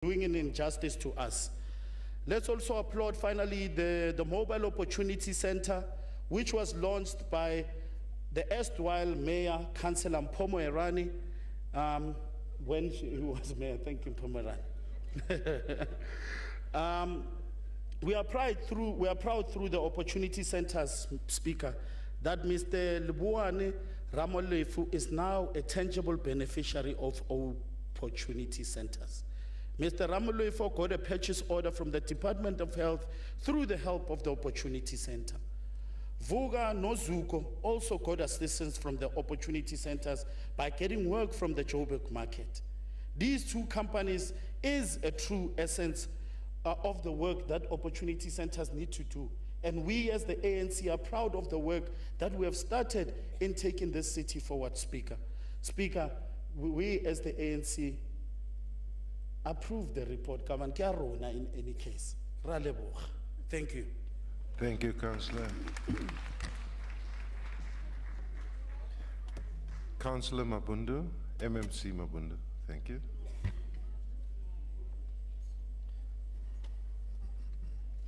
doing an injustice to us. Let's also applaud finally the Mobile Opportunity Center, which was launched by the erstwhile Mayor, Councilor Mpomo Erani, when he was Mayor. Thank you, Mpomo Erani. We are proud through the Opportunity Centers, Speaker, that Mr. Lebuane Ramolefu is now a tangible beneficiary of Opportunity Centers. Mr. Ramolefu got a purchase order from the Department of Health through the help of the Opportunity Center. Vuga Nozuko also got assistance from the Opportunity Centers by getting work from the Joburg market. These two companies is a true essence of the work that Opportunity Centers need to do. And we as the ANC are proud of the work that we have started in taking this city forward, Speaker. Speaker, we as the ANC approve the report. In any case. Thank you. Thank you, Councillor. Councillor Mabundu, MMC Mabundu. Thank you.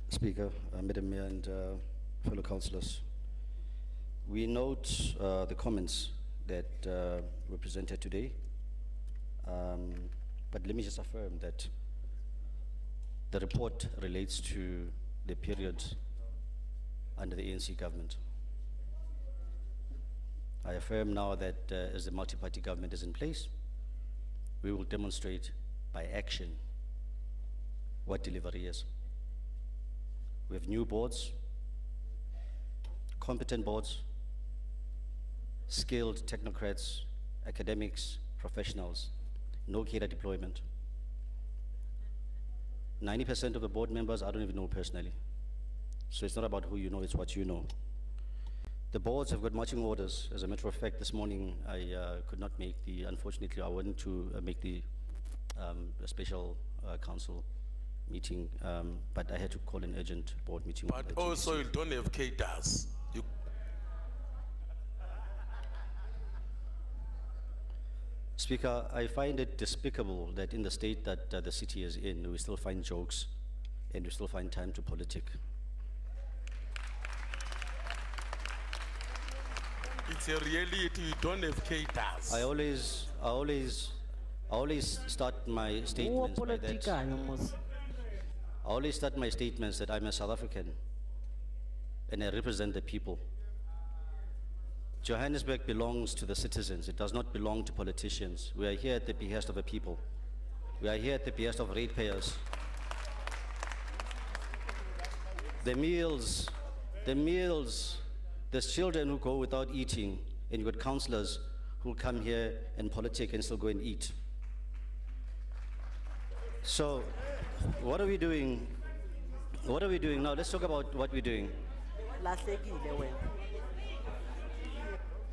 Speaker, Madam Mayor and fellow councillors, we note the comments that were presented today, but let me just affirm that the report relates to the period under the ANC government. I affirm now that as the multi-party government is in place, we will demonstrate by action what delivery is. We have new boards, competent boards, skilled technocrats, academics, professionals, no cadre deployment. 90% of the board members I don't even know personally. So it's not about who you know, it's what you know. The boards have got marching orders. As a matter of fact, this morning I could not make unfortunately I went to make the special council meeting, but I had to call an urgent board meeting. But also you don't have cadres. Speaker, I find it despicable that in the state that the city is in, we still find jokes and we still find time to politic. It's a reality, you don't have cadres. I always start my statements by that. I always start my statements that I'm a South African and I represent the people. Johannesburg belongs to the citizens. It does not belong to politicians. We are here at the behest of the people. We are here at the behest of ratepayers. The meals, there's children who go without eating, and you've got councillors who come here and politic and still go and eat. So, what are we doing? What are we doing now? Let's talk about what we're doing.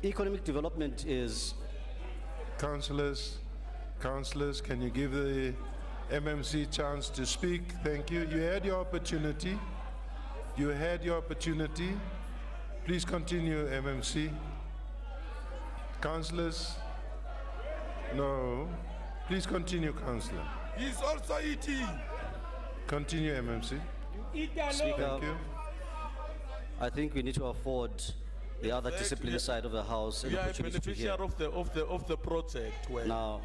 Economic development is... Councillors, can you give the MMC chance to speak? Thank you. You had your opportunity. You had your opportunity. Please continue, MMC. Councillors? No. Please continue, Councillor. He's also eating. Continue, MMC. Speaker, thank you. I think we need to afford the other discipline side of the House. We are a beneficiary of the project. Well, now,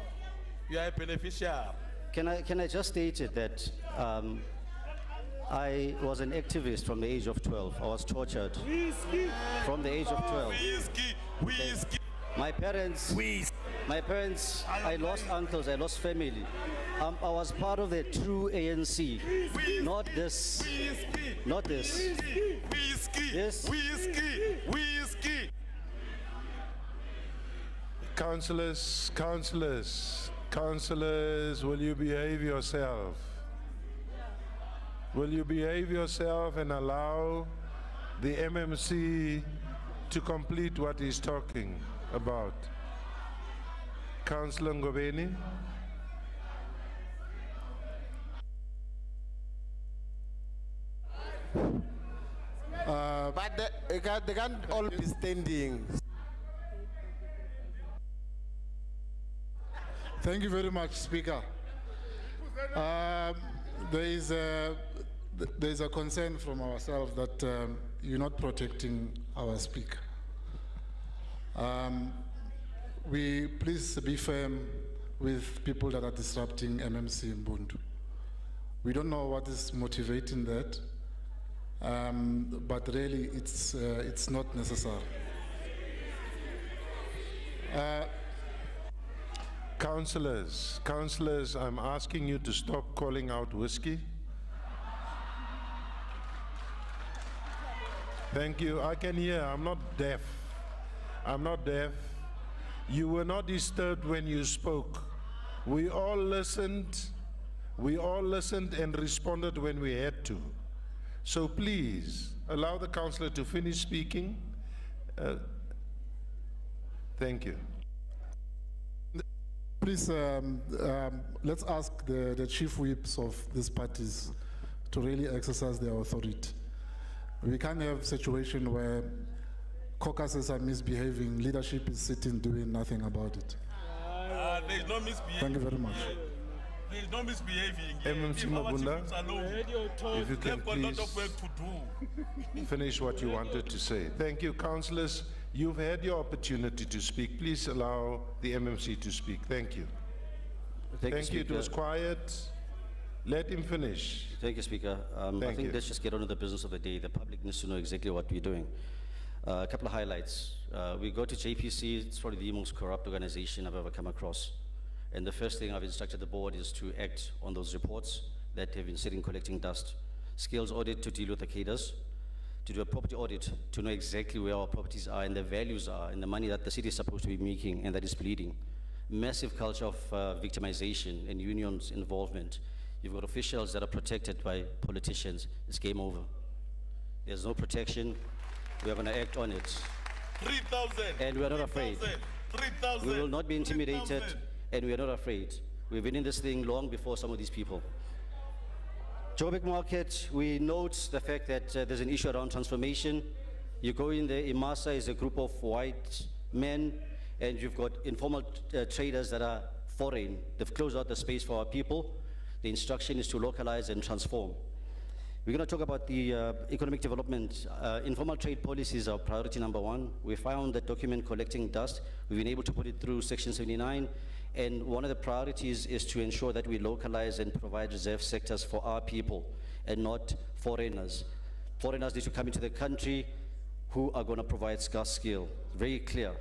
we are a beneficiary. Can I just state it that I was an activist from the age of 12. I was tortured from the age of 12. Whiskey. My parents, I lost uncles, I lost family. I was part of the true ANC, not this. Not this. Whiskey. Yes. Whiskey. Councillors, will you behave yourself? Will you behave yourself and allow the MMC to complete what he's talking about? Councillor Ngobeni. But they can't all be standing. Thank you very much, Speaker. There is a concern from ourselves that you're not protecting our speaker. We please be firm with people that are disrupting MMC in Bundu. We don't know what is motivating that, but really it's not necessary. Councillors, I'm asking you to stop calling out whiskey. Thank you. I can hear. I'm not deaf. I'm not deaf. You were not disturbed when you spoke. We all listened. We all listened and responded when we had to. So please allow the councillor to finish speaking. Thank you. Please, let's ask the chief whips of these parties to really exercise their authority. We can't have a situation where caucuses are misbehaving, leadership is sitting doing nothing about it. There is no misbehaving. Thank you very much. There is no misbehaving. MMC Leave our Mabunda, citizens alone. if you can They've got a lot please of work to do. finish what you wanted to say. Thank you, councillors. You've had your opportunity to speak. Please allow the MMC to speak. Thank you. Thank you. It Speaker. was quiet. Let him finish. Thank you, Speaker. I Thank think you. let's just get on to the business of the day. The public needs to know exactly what we're doing. A couple of highlights. We go to JPC, it's probably the most corrupt organization I've ever come across. And the first thing I've instructed the board is to act on those reports that have been sitting collecting dust. Skills audit to deal with the cadres, to do a property audit to know exactly where our properties are and the values are and the money that the city is supposed to be making and that is bleeding. Massive culture of victimization and unions involvement. You've got officials that are protected by politicians. It's game over. There's no protection. We are going to act on it. 3,000. And we are not afraid. 3,000. We will not be intimidated, 3,000. and we are not afraid. We've been in this thing long before some of these people. Joburg Market, we note the fact that there's an issue around transformation. You go in there, IMASA is a group of white men, and you've got informal traders that are foreign. They've closed out the space for our people. The instruction is to localize and transform. We're going to talk about the economic development. Informal trade policies are priority number one. We found that document collecting dust. We've been able to put it through Section 79. And one of the priorities is to ensure that we localize and provide reserve sectors for our people and not foreigners. Foreigners need to come into the country who are going to provide scarce skill. Very clear.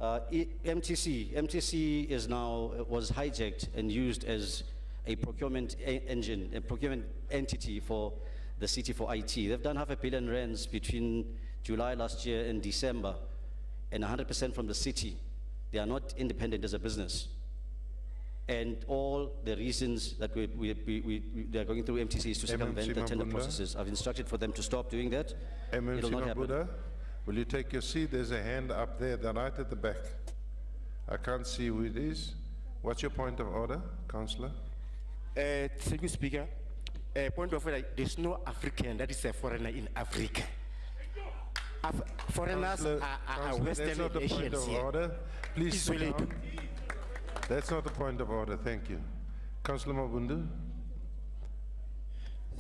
MTC is now, was hijacked and used as a procurement engine, a procurement entity for the city for IT. They've done R500 million rands between July last year and December, and 100% from the city. They are not independent as a business. And all the reasons that they are going through MTC is to circumvent the tender Mabunda. processes. I've instructed for them to stop doing that. It'll MMC not happen. Mabuda, will you take your seat? There's a hand up there, right at the back. I can't see who it is. What's your point of order, councillor? Thank you, Speaker. Point of order, there's no African that is a foreigner in Africa. Foreigners Councillor, are Councillor, that's Western not the point Asians of here. order. Please It's sit related. down. That's not the point of order. Thank you. Councillor Mabunda.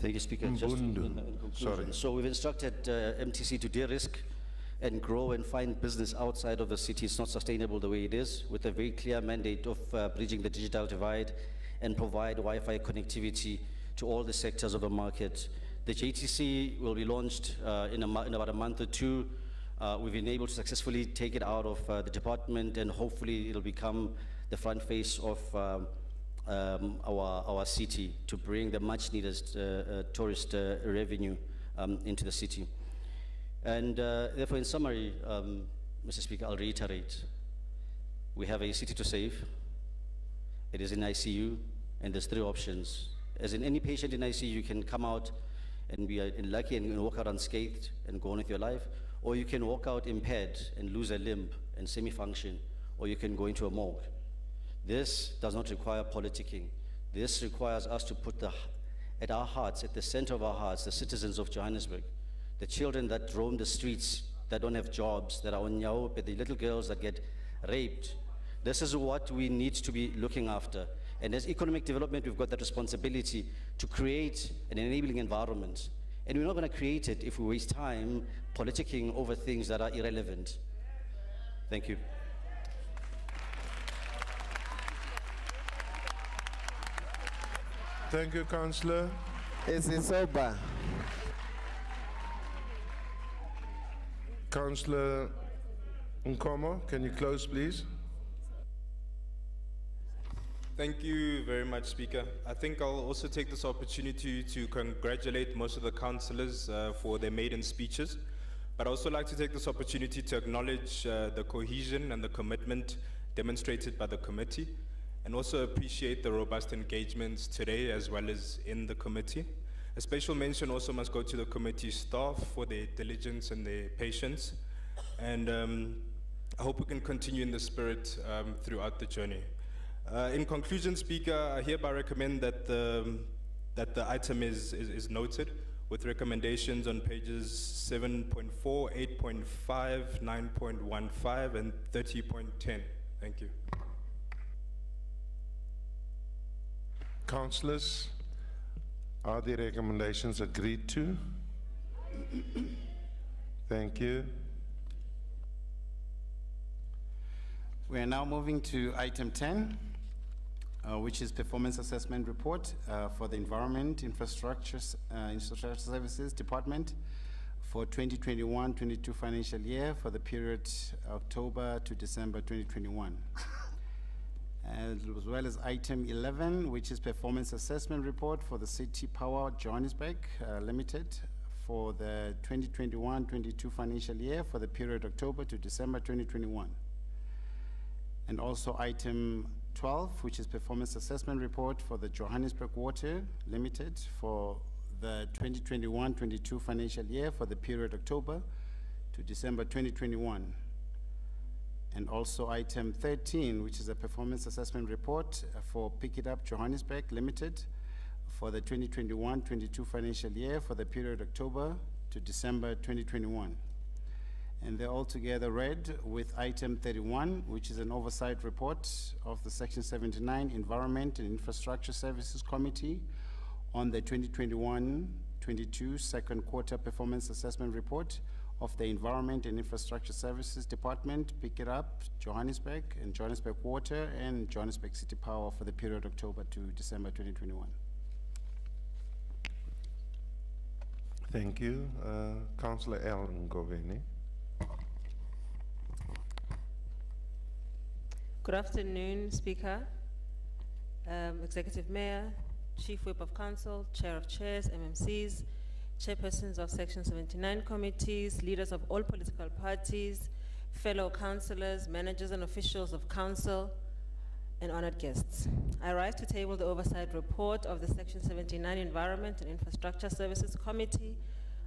Thank you, Speaker. Just Mbundu. in conclusion. Sorry. So we've instructed MTC to de-risk and grow and find business outside of the city. It's not sustainable the way it is, with a very clear mandate of bridging the digital divide and provide Wi-Fi connectivity to all the sectors of the market. The JTC will be launched in about a month or two. We've been able to successfully take it out of the department, and hopefully it'll become the front face of our city to bring the much needed tourist revenue into the city. And therefore, in summary, Mr. Speaker, I'll reiterate, we have a city to save. It is in ICU, and there's three options. As in any patient in ICU, you can come out and be lucky and walk out unscathed and go on with your life, or you can walk out impaired and lose a limb and semi-function, or you can go into a morgue. This does not require politicking. This requires us to put at our hearts, at the center of our hearts, the citizens of Johannesburg, the children that roam the streets, that don't have jobs, that are on Nyaope, the little girls that get raped. This is what we need to be looking after. And as economic development, we've got the responsibility to create an enabling environment. And we're not going to create it if we waste time politicking over things that are irrelevant. Thank you. Thank you, Councillor. It's over. Councillor Nkomo, can you close, please? Thank you very much, Speaker. I think I'll also take this opportunity to congratulate most of the councillors for their maiden speeches. But I'd also like to take this opportunity to acknowledge the cohesion and the commitment demonstrated by the committee, and also appreciate the robust engagements today as well as in the committee. A special mention also must go to the committee staff for their diligence and their patience. And I hope we can continue in this spirit throughout the journey. In conclusion, Speaker, I hereby recommend that the item is noted with recommendations on pages 7.4, 8.5, 9.15, and 30.10. Thank you. Councillors, are the recommendations agreed to? Thank you. We are now moving to item 10, which is performance assessment report for the Environment Infrastructure Services Department for 2021-22 financial year for the period October to December 2021. As well as item 11, which is performance assessment report for the City Power Johannesburg Limited for the 2021-22 financial year for the period October to December 2021. And also item 12, which is performance assessment report for the Johannesburg Water Limited for the 2021-22 financial year for the period October to December 2021. And also item 13, which is a performance assessment report for Pick It Up Johannesburg Limited for the 2021-22 financial year for the period October to December 2021. And they're all together read with item 31, which is an oversight report of the Section 79 Environment and Infrastructure Services Committee on the 2021-22 second quarter performance assessment report of the Environment and Infrastructure Services Department, Pick It Up, Johannesburg, and Johannesburg Water, and Johannesburg City Power for the period October to December 2021. Thank you. Councillor L. Ngoveni. Good afternoon, Speaker, Executive Mayor, Chief Whip of Council, Chair of Chairs, MMCs, chairpersons of Section 79 committees, leaders of all political parties, fellow councillors, managers and officials of council, and honored guests. I rise to table the oversight report of the Section 79 Environment and Infrastructure Services Committee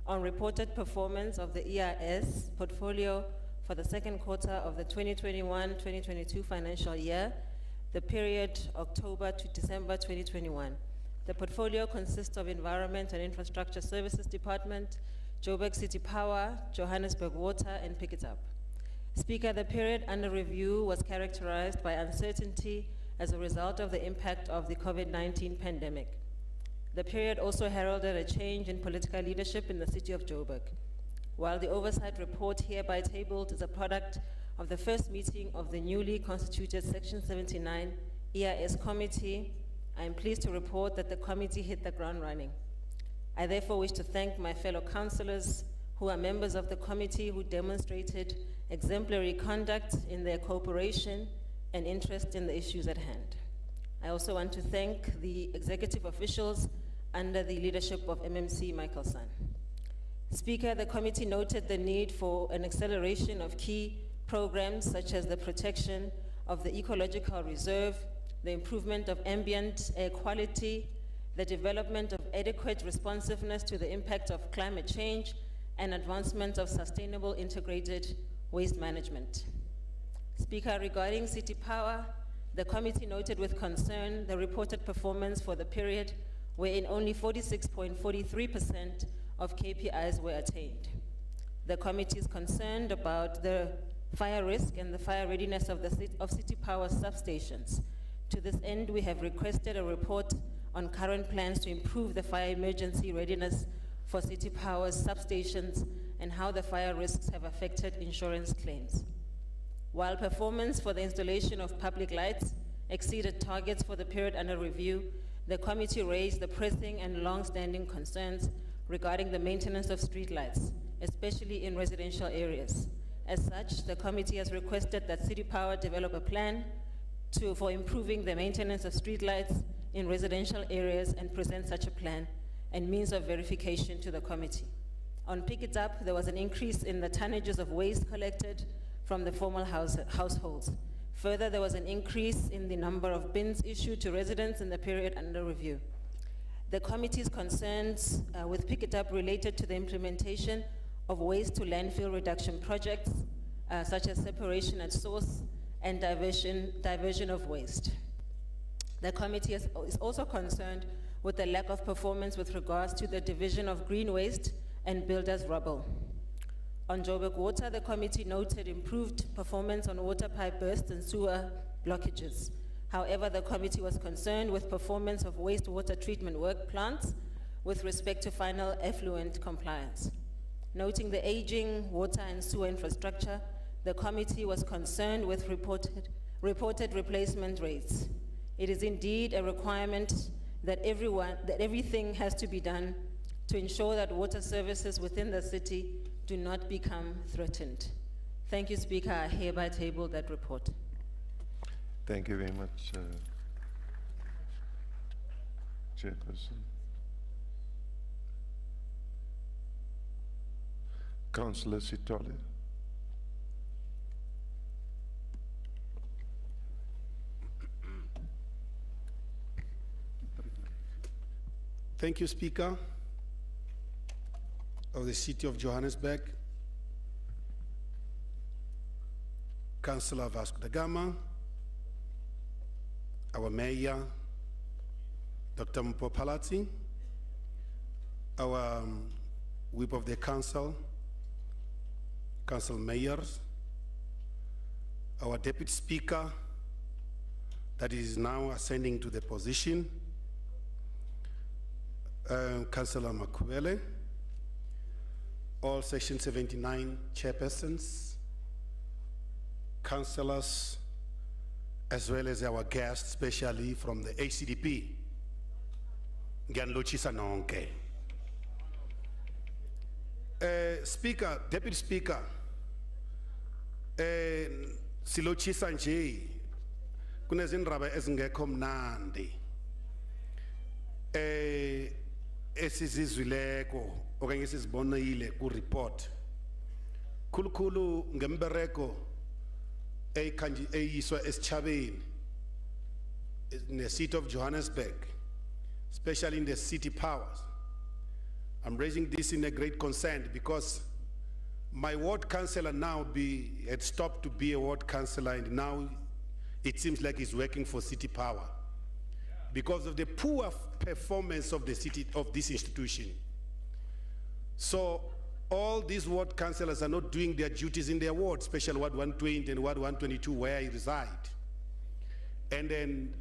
on reported performance of the EIS portfolio for the second quarter of the 2021-2022 financial year, the period October to December 2021. The portfolio consists of Environment and Infrastructure Services Department, Joburg City Power, Johannesburg Water, and Pick It Up. Speaker, the period under review was characterized by uncertainty as a result of the impact of the COVID-19 pandemic. The period also heralded a change in political leadership in the city of Joburg. While the oversight report hereby tabled is a product of the first meeting of the newly constituted Section 79 EIS Committee, I am pleased to report that the committee hit the ground running. I therefore wish to thank my fellow councillors who are members of the committee who demonstrated exemplary conduct in their cooperation and interest in the issues at hand. I also want to thank the executive officials under the leadership of MMC Michael San. Speaker, the committee noted the need for an acceleration of key programs such as the protection of the ecological reserve, the improvement of ambient air quality, the development of adequate responsiveness to the impact of climate change, and advancement of sustainable integrated waste management. Speaker, regarding City Power, the committee noted with concern the reported performance for the period wherein only 46.43% of KPIs were attained. The committee is concerned about the fire risk and the fire readiness of City Power substations, To this end, we have requested a report on current plans to improve the fire emergency readiness for City Power's substations and how the fire risks have affected insurance claims. While performance for the installation of public lights exceeded targets for the period under review, the committee raised the pressing and long-standing concerns regarding the maintenance of streetlights, especially in residential areas. As such, the committee has requested that City Power develop a plan for improving the maintenance of streetlights in residential areas and present such a plan and means of verification to the committee. On Pick It Up, there was an increase in the tonnages of waste collected from the formal households. Further, there was an increase in the number of bins issued to residents in the period under review. The committee's concerns with Pick It Up related to the implementation of waste to landfill reduction projects, such as separation at source and diversion of waste. The committee is also concerned with the lack of performance with regards to the division of green waste and builders' rubble. On Joburg Water, the committee noted improved performance on water pipe bursts and sewer blockages. However, the committee was concerned with performance of wastewater treatment work plants with respect to final effluent compliance. Noting the aging water and sewer infrastructure, the committee was concerned with reported replacement rates. It is indeed a requirement that everything has to be done to ensure that water services within the city do not become threatened. Thank you, Speaker. I hereby table that report. Thank you very much, Chairperson. Councilor Sitole. Thank you, Speaker of the City of Johannesburg, Councilor Vasco da Gama, our Mayor, Dr. Mpopalati, our Whip of the Council, Council Mayors, our Deputy Speaker that is now ascending to the position, Councillor Makuele, all Section 79 chairpersons, councillors, as well as our guests, especially from the ACDP. Ngiyanilotshisa nonke. Speaker, Deputy Speaker, silotshisa nje kunezindaba ezingekho mnandi. Esizizwileko okanye esizibonile ku report khulukhulu ngembereko eyiswa esichabeni in the city of Johannesburg, especially in the city powers. I'm raising this in a great concern because my ward councillor now had stopped to be a ward councillor, and now it seems like he's working for city power because of the poor performance of the city, of this institution. So all these ward councillors are not doing their duties in their ward, especially Ward 120 and Ward 122 where I reside. And then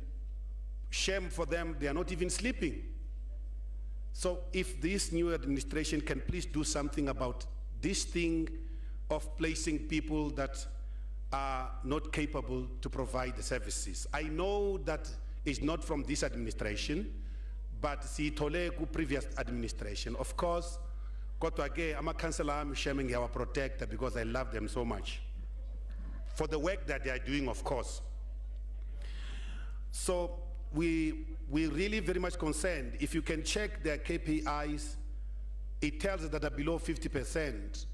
shame for them, they are not even sleeping. So if this new administration can please do something about this thing of placing people that are not capable to provide the services. I know that it's not from this administration, but siyithole ku previous administration. Of course, kodwa ke ama-councillor ami shaming our protector because I love them so much for the work that they are doing, of course. So we're really very much concerned. If you can check their KPIs, it tells us that are below 50%.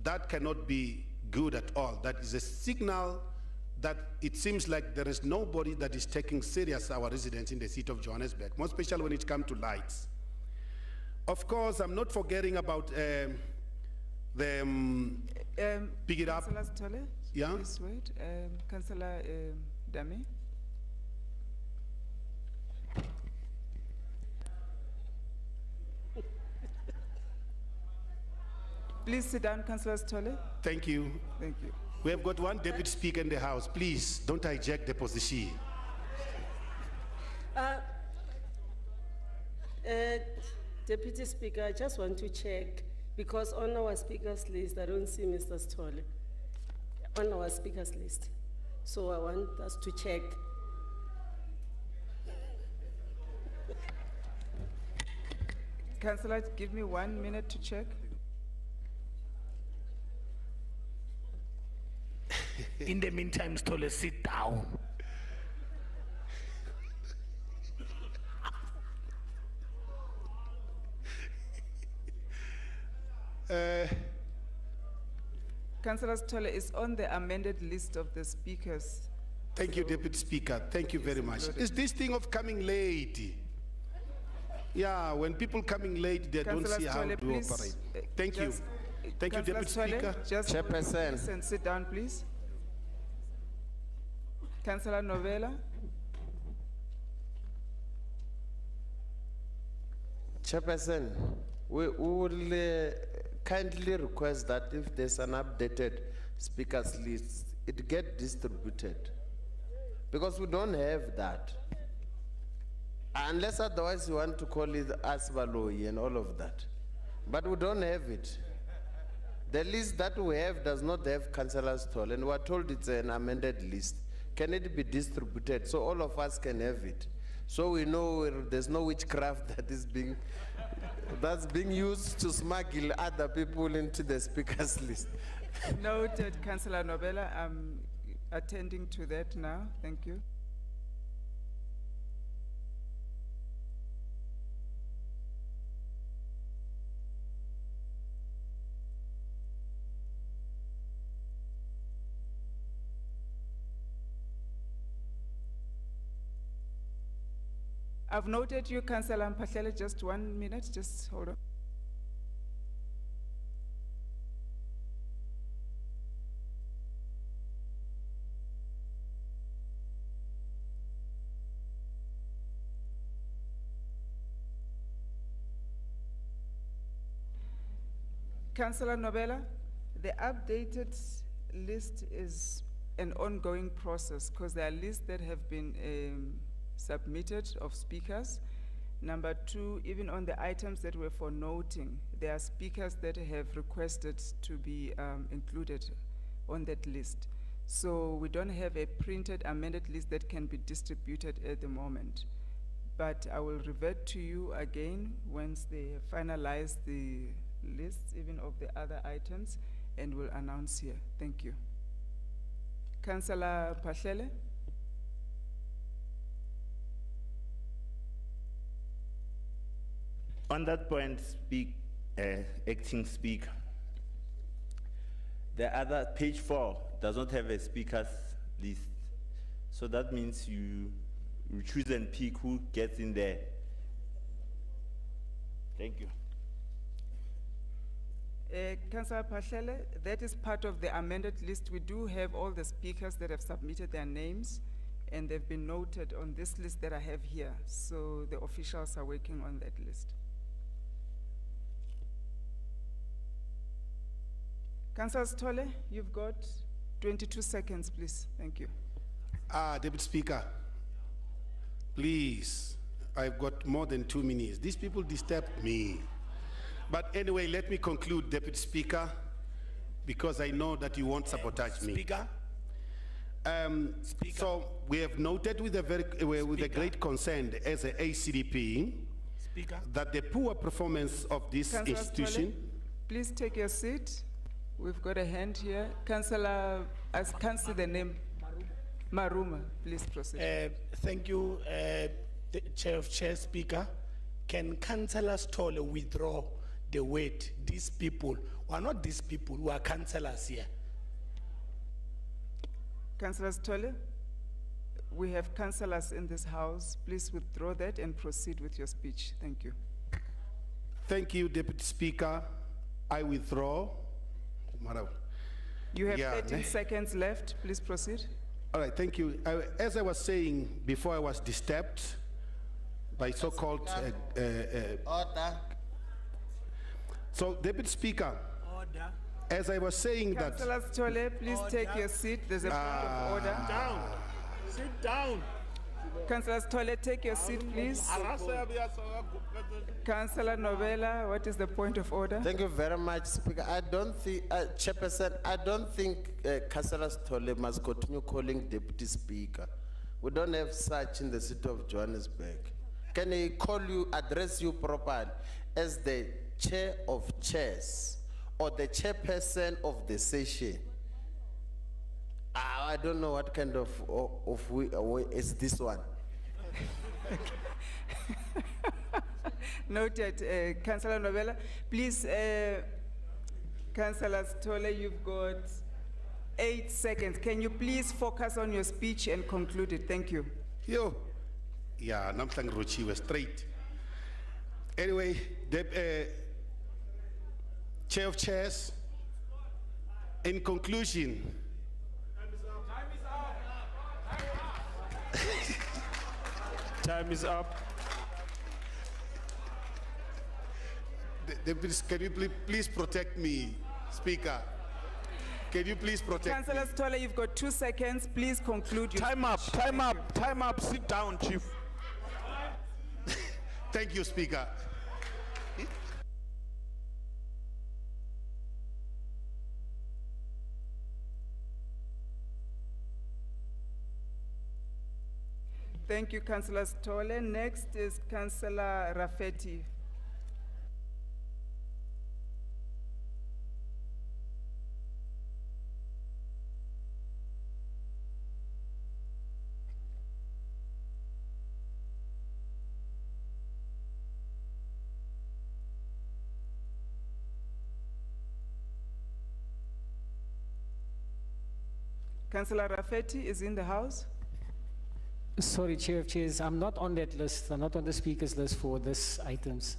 That cannot be good at all. That is a signal that it seems like there is nobody that is taking serious our residents in the city of Johannesburg, more especially when it comes to lights. Of course, I'm not forgetting about the Pick It Up. Councillor Sitole, Yeah? please wait. Councillor Dami. Please sit down, Councillor Sitole. Thank you. Thank you. We have got one deputy speaker in the house. Please, don't hijack the position. Deputy Speaker, I just want to check, because on our speakers list, I don't see Mr. Stole. On our speakers list. So I want us to check. Councillor, give me 1 minute to check. In the meantime, Stole, sit down. Councillor Stole is on the amended list of the speakers. Thank you, Deputy Speaker. Thank you very much. It's this thing of coming late. Yeah, when people coming late, they don't Councillor see how Stole, to please, operate. Thank you. just- Thank you, Councillor Deputy Stole, Speaker. just hold on, Chairperson. please, and sit down, please. Councillor Novella. Chairperson, we will kindly request that if there's an updated speakers list, it get distributed. Because we don't have that. Unless otherwise you want to call it Asbaloi and all of that. But we don't have it. The list that we have does not have councillors toll, and we're told it's an amended list. Can it be distributed so all of us can have it? So we know there's no witchcraft that's being used to smuggle other people into the speakers list. Noted, Councillor Novella. I'm attending to that now. Thank you. I've noted you, Councillor Mpahlele, just 1 minute, just hold on. Councillor Novella, the updated list is an ongoing process because there are lists that have been submitted of speakers. Number two, even on the items that were for noting, there are speakers that have requested to be included on that list. So we don't have a printed amended list that can be distributed at the moment. But I will revert to you again once they finalize the lists, even of the other items, and will announce here. Thank you. Councillor Mpahlele. On that point, acting speaker, the other page 4 does not have a speakers list. So that means you choose and pick who gets in there. Thank you. Councillor Mpahlele, that is part of the amended list. We do have all the speakers that have submitted their names, and they've been noted on this list that I have here. So the officials are working on that list. Councillor Stole, you've got 22 seconds, please. Thank you. Deputy Speaker, please, I've got more than 2 minutes. These people disturbed me. But anyway, let me conclude, Deputy Speaker, because I know that you won't sabotage me. Speaker? So we have noted with a great concern as a ACDP Speaker? that the poor performance of this Councillor institution. Stole, please take your seat. We've got a hand here. Councillor, I can't see the name. Maruma, please proceed. Thank you, the Chair, Speaker. Can Councillor Stole withdraw the word, these people, who are not these people, who are councillors here? Councillor Stole, we have councillors in this house. Please withdraw that and proceed with your speech. Thank you. Thank you, Deputy Speaker. I withdraw. You have 13 seconds left. Please proceed. All right, thank you. As I was saying before, I was disturbed by so-called Order. So, Deputy Speaker, Order. as I was saying that. Councillor Stole, please take your seat. There's a point of order. Down. Sit down. Councillor Stole, take your seat, please. Councillor Novella, what is the point of order? Thank you very much, Speaker. I don't think, Chairperson, I don't think Councillor Stole must continue calling Deputy Speaker. We don't have such in the city of Johannesburg. Can he call you, address you properly as the chair of chairs or the chairperson of the session? I don't know what kind of is this one. Noted, Councillor Novella. Please, Councillor Stole, you've got 8 seconds. Can you please focus on your speech and conclude it? Thank you. Yo, yeah, namhla ngirochiwe straight. Anyway, the chair of chairs, in conclusion, Time is up. Can you please protect me, Speaker? Can you please protect me? Councillor Stole, you've got 2 seconds. Please conclude your Time up, speech. time up, time up. Sit down, Chief. Thank you, Speaker. Thank you, Councillor Stole. Next is Councillor Rafeti. Councillor Rafeti is in the house. Sorry, Chair of Chairs, I'm not on that list. I'm not on the speakers list for this items.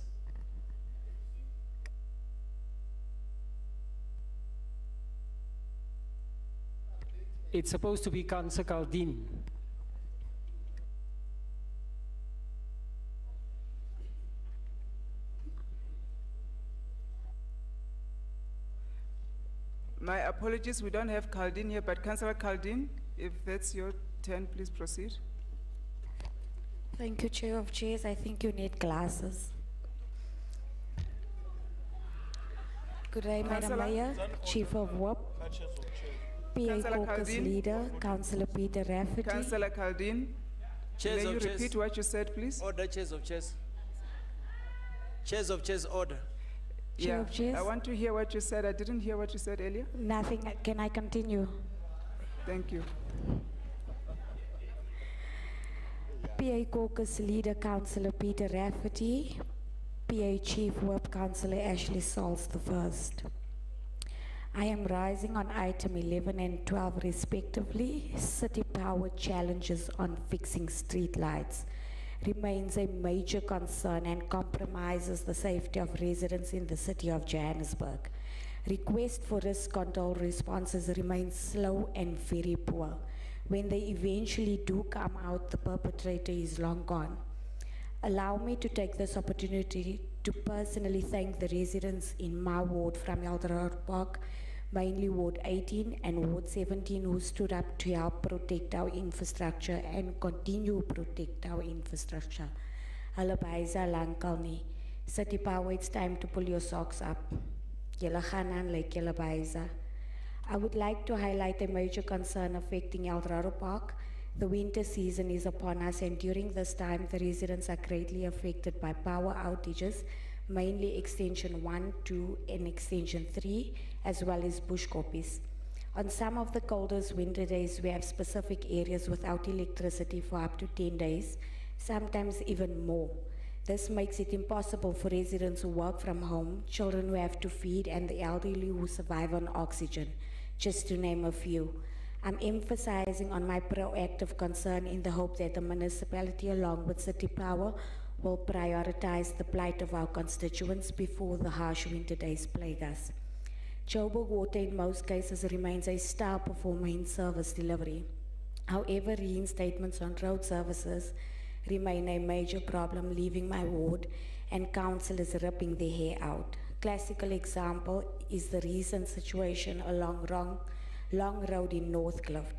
It's supposed to be Councillor Caldine. My apologies, we don't have Caldine here, but Councillor Caldine, if that's your turn, please proceed. Thank you, Chair of Chairs. I think you need glasses. Good day, Madam Councillor. Mayor, Chief of WAP, PA Councillor Caucus Caldine. Leader, Councillor Peter Rafferty. Councillor Caldine, Chairs may you of chairs. repeat what you said, please? Order, chairs of chairs. Chairs of chairs, order. Chair of Chairs. I want to hear what you said. I didn't hear what you said earlier. Nothing. Can I continue? Thank you. PA Caucus Leader, Councillor Peter Rafferty. PA Chief Whip, Councillor Ashley Sauls the First. I am rising on item 11 and 12 respectively. City power challenges on fixing street lights remains a major concern and compromises the safety of residents in the city of Johannesburg. Request for risk control responses remain slow and very poor. When they eventually do come out, the perpetrator is long gone. Allow me to take this opportunity to personally thank the residents in my ward from Dorado Park, mainly Ward 18 and Ward 17, who stood up to help protect our infrastructure and continue protect our infrastructure. Hulle baie lankal nie. City Power, it's time to pull your socks up. Julle gaan aan like julle baie. I would like to highlight a major concern affecting Dorado Park. The winter season is upon us, and during this time, the residents are greatly affected by power outages, mainly extension 1, 2, and extension 3, as well as bush copies. On some of the coldest winter days, we have specific areas without electricity for up to 10 days, sometimes even more. This makes it impossible for residents who work from home, children who have to feed, and the elderly who survive on oxygen, just to name a few. I'm emphasizing on my proactive concern in the hope that the municipality, along with City Power, will prioritize the plight of our constituents before the harsh winter days plague us. Joburg Water in most cases remains a star performer in service delivery. However, reinstatements on road services remain a major problem, leaving my ward and councillors ripping their hair out. Classical example is the recent situation along Long Road in North Cliff.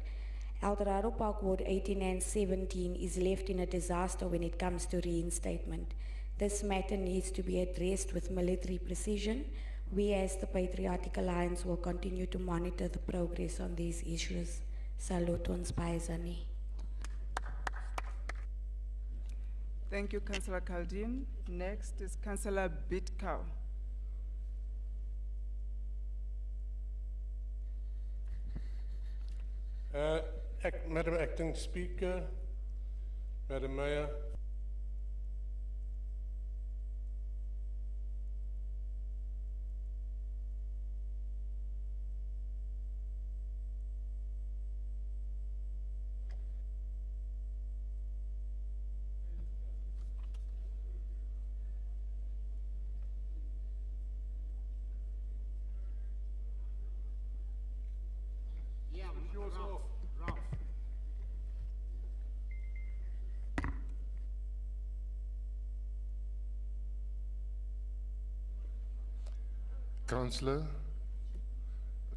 Dorado Park Ward 18 and 17 is left in a disaster when it comes to reinstatement. This matter needs to be addressed with military precision. We as the Patriotic Alliance will continue to monitor the progress on these issues. Salute ons Paisani. Thank you, Councillor Kaldin. Next is Councillor Bitcow. Madam Acting Speaker, Madam Mayor,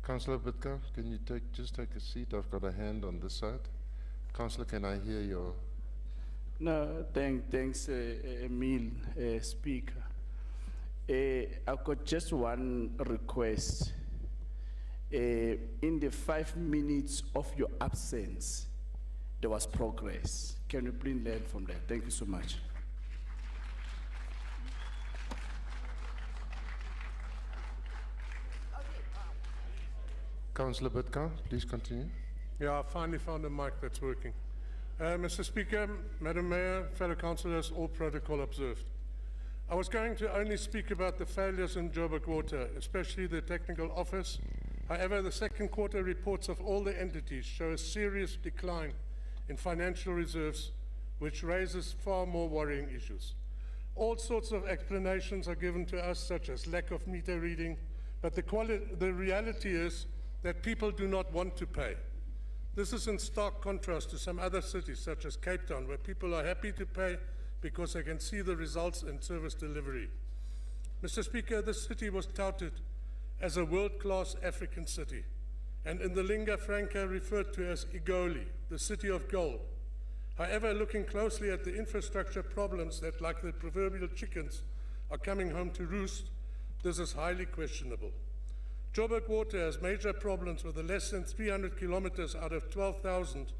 Councillor Bitka, can you just take a seat? I've got a hand on this side. Councillor, can I hear your... No, thanks, Emil, Speaker. I've got just one request. In the 5 minutes of your absence, there was progress. Can you please learn from that? Thank you so much. Councillor Bitka, please continue. yeah, I finally found a mic that's working. Mr. Speaker, Madam Mayor, fellow councillors, all protocol observed. I was going to only speak about the failures in Joburg Water, especially the technical office. However, the second quarter reports of all the entities show a serious decline in financial reserves, which raises far more worrying issues. All sorts of explanations are given to us, such as lack of meter reading, but the reality is that people do not want to pay. This is in stark contrast to some other cities, such as Cape Town, where people are happy to pay because they can see the results in service delivery. Mr. Speaker, this city was touted as a world-class African city, and in the lingua franca referred to as Igoli, the city of gold. However, looking closely at the infrastructure problems that, like the proverbial chickens, are coming home to roost, this is highly questionable. Joburg Water has major problems with the less than 300 kilometers out of 12,000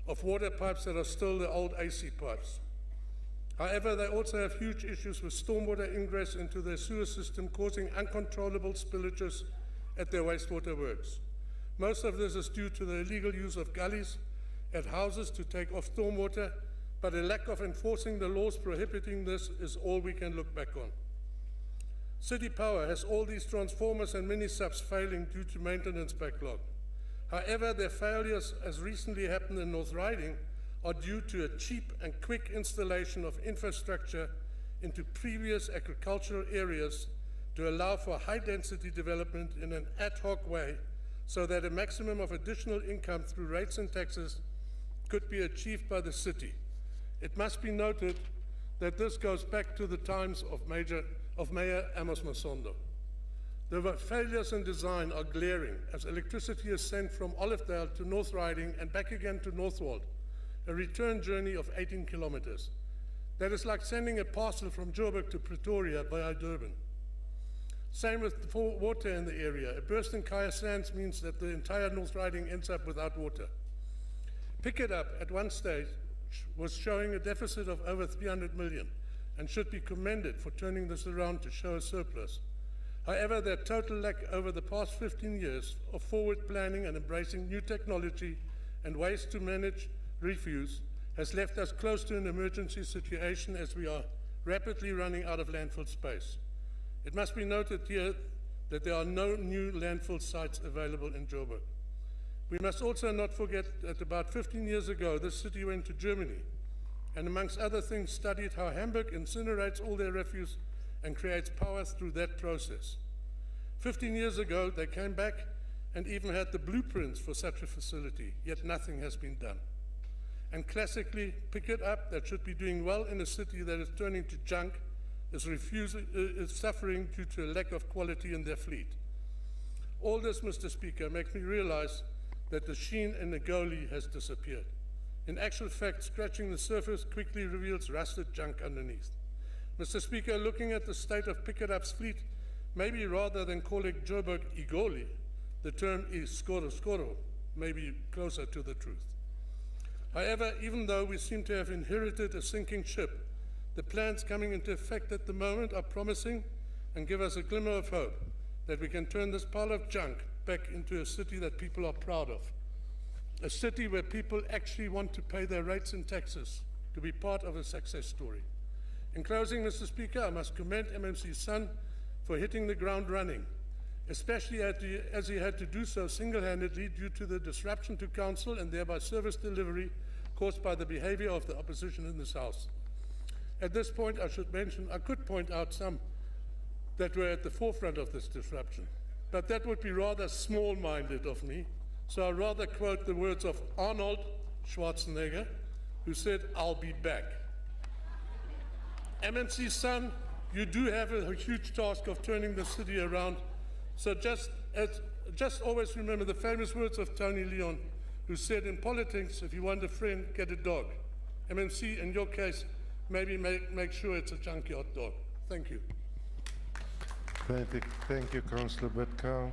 of water pipes that are still the old AC pipes. However, they also have huge issues with stormwater ingress into their sewer system, causing uncontrollable spillages at their wastewater works. Most of this is due to the illegal use of gullies at houses to take off stormwater, but a lack of enforcing the laws prohibiting this is all we can look back on. City Power has all these transformers and mini-subs failing due to maintenance backlog. However, their failures, as recently happened in North Riding, are due to a cheap and quick installation of infrastructure into previous agricultural areas to allow for high-density development in an ad hoc way so that a maximum of additional income through rates and taxes could be achieved by the city. It must be noted that this goes back to the times of Mayor Amos Masondo. The failures in design are glaring, as electricity is sent from Olivedale to North Riding and back again to Northwold, a return journey of 18 kilometers. That is like sending a parcel from Joburg to Pretoria via Durban. Same with the water in the area. A burst in Kaya Sands means that the entire North Riding ends up without water. Pick It Up at one stage was showing a deficit of over 300 million and should be commended for turning this around to show a surplus. However, their total lack over the past 15 years of forward planning and embracing new technology and ways to manage refuse has left us close to an emergency situation as we are rapidly running out of landfill space. It must be noted here that there are no new landfill sites available in Joburg. We must also not forget that about 15 years ago, this city went to Germany and amongst other things studied how Hamburg incinerates all their refuse and creates power through that process. 15 years ago, they came back and even had the blueprints for such a facility, yet nothing has been done. And classically, Pick It Up, that should be doing well in a city that is turning to junk, is suffering due to a lack of quality in their fleet. All this, Mr. Speaker, makes me realize that the sheen in the goalie has disappeared. In actual fact, scratching the surface quickly reveals rusted junk underneath. Mr. Speaker, looking at the state of Pick It Up's fleet, maybe rather than calling Joburg Igoli, the term is skoro, maybe closer to the truth. However, even though we seem to have inherited a sinking ship, the plans coming into effect at the moment are promising and give us a glimmer of hope that we can turn this pile of junk back into a city that people are proud of. A city where people actually want to pay their rates and taxes to be part of a success story. In closing, Mr. Speaker, I must commend MMC Son for hitting the ground running, especially as he had to do so single-handedly due to the disruption to council and thereby service delivery caused by the behavior of the opposition in this House. At this point, I could point out some that were at the forefront of this disruption, but that would be rather small-minded of me, so I'd rather quote the words of Arnold Schwarzenegger, who said, "I'll be back." MMC Son, you do have a huge task of turning the city around, so just always remember the famous words of Tony Leon, who said, in politics, if you want a friend, get a dog. MMC, in your case, maybe make sure it's a junkyard dog. Thank you. Thank you, Councillor Betkow.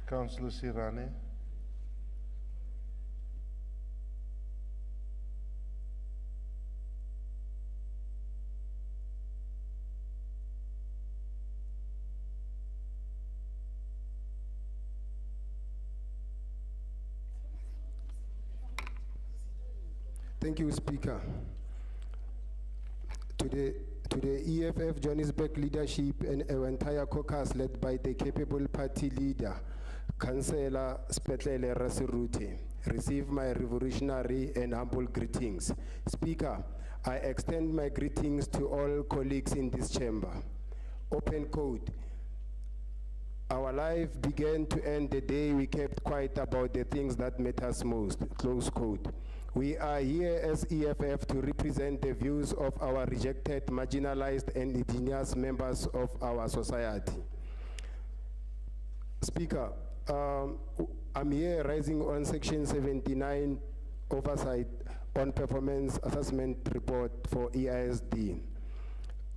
Councillor Sirane. Thank you, Speaker. Today, EFF Johannesburg leadership and our entire caucus led by the capable party leader, Councilor Spetlele Rasirute, receive my revolutionary and humble greetings. Speaker, I extend my greetings to all colleagues in this chamber. Open quote. Our life began to end the day we kept quiet about the things that matters most, close quote. We are here as EFF to represent the views of our rejected, marginalized, and indigenous members of our society. Speaker, I'm here rising on Section 79 oversight on performance assessment report for EISD.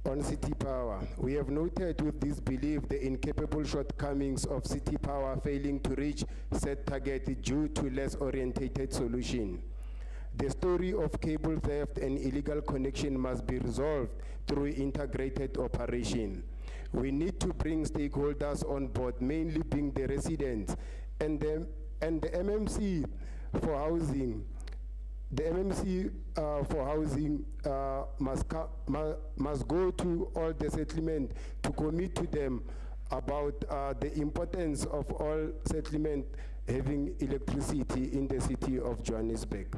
On City Power, we have noted with disbelief the incapable shortcomings of City Power failing to reach set target due to less orientated solution. The story of cable theft and illegal connection must be resolved through integrated operation. We need to bring stakeholders on board, mainly being the residents and the MMC for housing. The MMC for housing must go to all the settlement to commit to them about the importance of all settlement having electricity in the city of Johannesburg.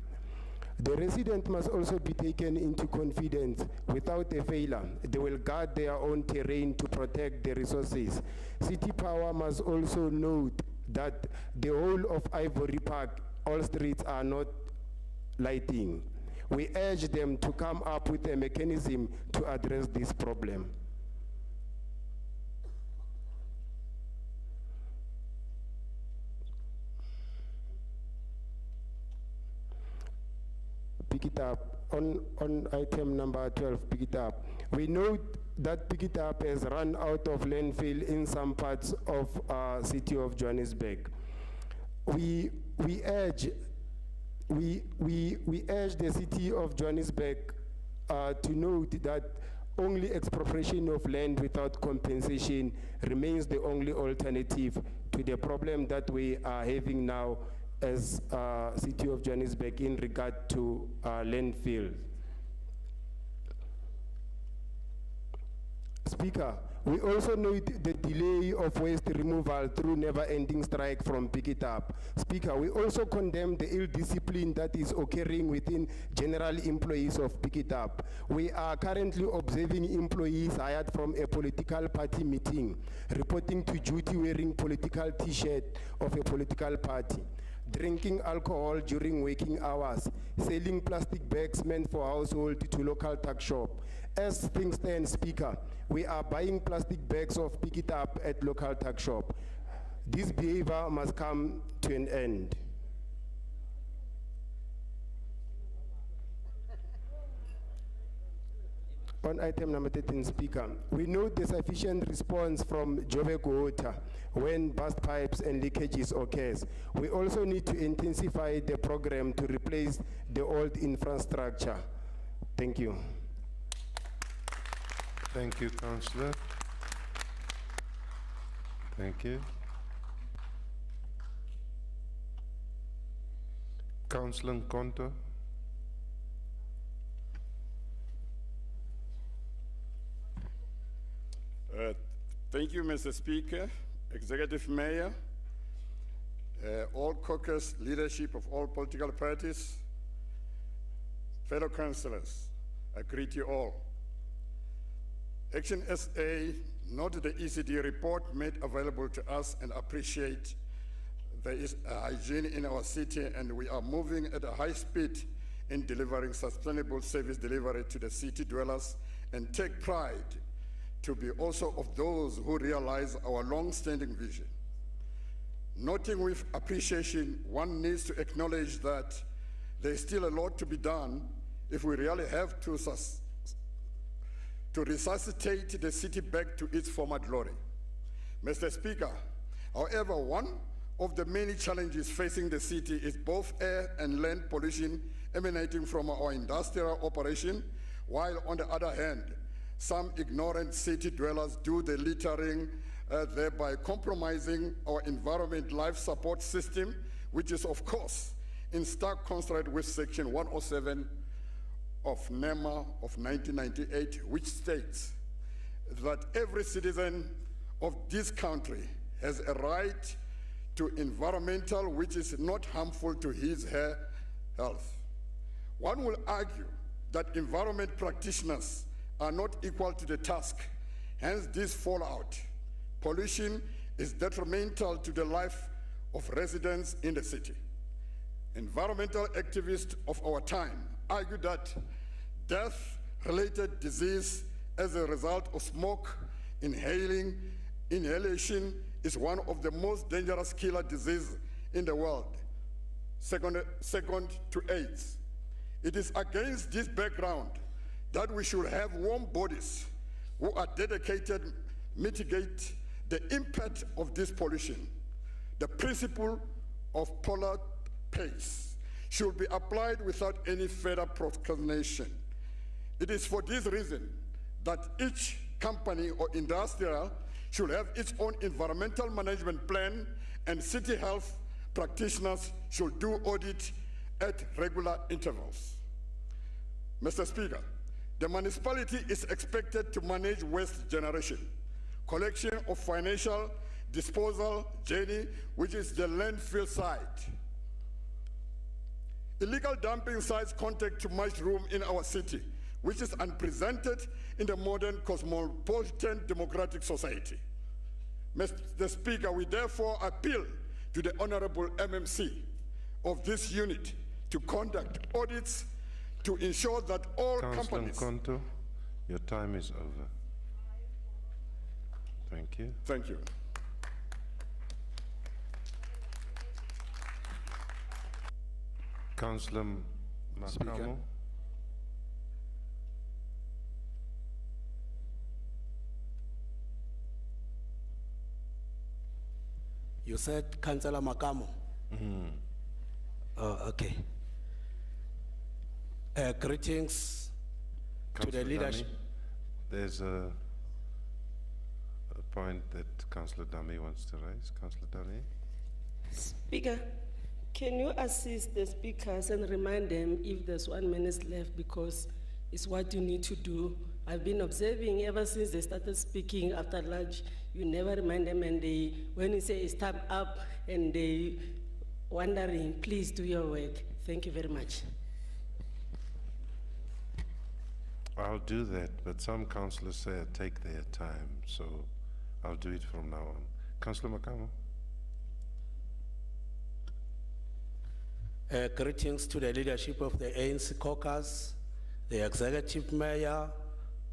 The resident must also be taken into confidence. Without a failure, they will guard their own terrain to protect the resources. City Power must also note that the whole of Ivory Park, all streets are not lighting. We urge them to come up with a mechanism to address this problem. Pick it up. On item number 12, pick it up. We note that Pick it up has run out of landfill in some parts of city of Johannesburg. We urge the city of Johannesburg to note that only expropriation of land without compensation remains the only alternative to the problem that we are having now as city of Johannesburg in regard to landfill. Speaker, we also note the delay of waste removal through never-ending strike from Pick It Up. Speaker, we also condemn the ill discipline that is occurring within general employees of Pick It Up. We are currently observing employees hired from a political party meeting, reporting to duty wearing political t-shirt of a political party, drinking alcohol during working hours, selling plastic bags meant for household to local tuck shop. As things stand, Speaker, we are buying plastic bags of Pick It Up at local tuck shop. This behavior must come to an end. On item number 13, Speaker, we note the sufficient response from Joburg Water when burst pipes and leakages occurs. We also need to intensify the program to replace the old infrastructure. Thank you. Thank you, Councillor. Thank you. Councillor Nkonto. Thank you, Mr. Speaker, Executive Mayor, all caucus leadership of all political parties, fellow councillors, I greet you all. Action SA noted the ECD report made available to us and appreciate there is hygiene in our city, and we are moving at a high speed in delivering sustainable service delivery to the city dwellers, and take pride to be also of those who realize our long-standing vision. Noting with appreciation, one needs to acknowledge that there is still a lot to be done if we really have to resuscitate the city back to its former glory. Mr. Speaker, however, one of the many challenges facing the city is both air and land pollution emanating from our industrial operation, while on the other hand, some ignorant city dwellers do the littering, thereby compromising our environment life support system, which is of course in stark contrast with Section 107 of NEMA of 1998, which states that every citizen of this country has a right to environmental which is not harmful to his/her health. One will argue that environment practitioners are not equal to the task, hence this fallout. Pollution is detrimental to the life of residents in the city. Environmental activists of our time argue that death-related disease as a result of smoke inhalation is one of the most dangerous killer diseases in the world, second to AIDS. It is against this background that we should have warm bodies who are dedicated mitigate the impact of this pollution. The principle of polar pace should be applied without any further procrastination. It is for this reason that each company or industrial should have its own environmental management plan, and city health practitioners should do audit at regular intervals. Mr. Speaker, the municipality is expected to manage waste generation, collection of financial disposal journey, which is the landfill site. Illegal dumping sites contact too much room in our city, which is unprecedented in the modern cosmopolitan democratic society. Mr. Speaker, we therefore appeal to the Honorable MMC of this unit to conduct audits to ensure that all companies... Councillor Nkonto, your time is over. Thank you. Thank you. Councillor Makamo. You said Councillor Makamo? Oh, okay. Greetings to the Councillor leadership. Dami, there's a point that Councillor Dami wants to raise. Councillor Dami. Speaker, can you assist the speakers and remind them if there's 1 minute left, because it's what you need to do. I've been observing ever since they started speaking after lunch, you never remind them, and they, when you say it's time up and they wondering, please do your work. Thank you very much. I'll do that, but some councillors say I take their time, so I'll do it from now on. Councillor Makamo. Greetings to the leadership of the ANC caucus, the executive mayor,